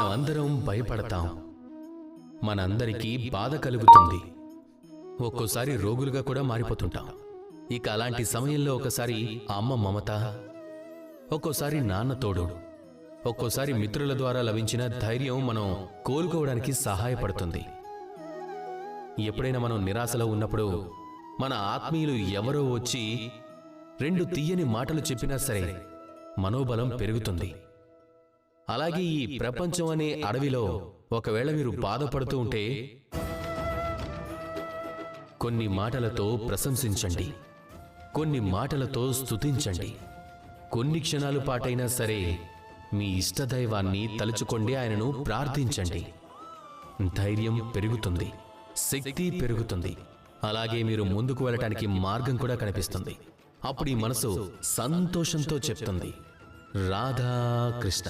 మనం అందరం భయపడతాం, మనందరికీ బాధ కలుగుతుంది, ఒక్కోసారి రోగులుగా కూడా మారిపోతుంటాం. ఇక అలాంటి సమయంలో ఒకసారి అమ్మ మమత, ఒక్కోసారి నాన్న తోడు, ఒక్కోసారి మిత్రుల ద్వారా లభించిన ధైర్యం మనం కోలుకోవడానికి సహాయపడుతుంది. ఎప్పుడైనా మనం నిరాశలో ఉన్నప్పుడు మన ఆత్మీయులు ఎవరో వచ్చి 2 తీయని మాటలు చెప్పినా సరే మనోబలం పెరుగుతుంది. అలాగే ఈ ప్రపంచం అనే అడవిలో ఒకవేళ మీరు బాధపడుతూ ఉంటే కొన్ని మాటలతో ప్రశంసించండి, కొన్ని మాటలతో స్తుతించండి. కొన్ని క్షణాల పాటైనా సరే మీ ఇష్టదైవాన్ని తలుచుకోండి, ఆయనను ప్రార్థించండి. ధైర్యం పెరుగుతుంది, శక్తి పెరుగుతుంది. అలాగే మీరు ముందుకు వెళ్ళటానికి మార్గం కూడా కనిపిస్తుంది. అప్పుడు ఈ మనసు సంతోషంతో చెప్తుంది, రాధా కృష్ణ.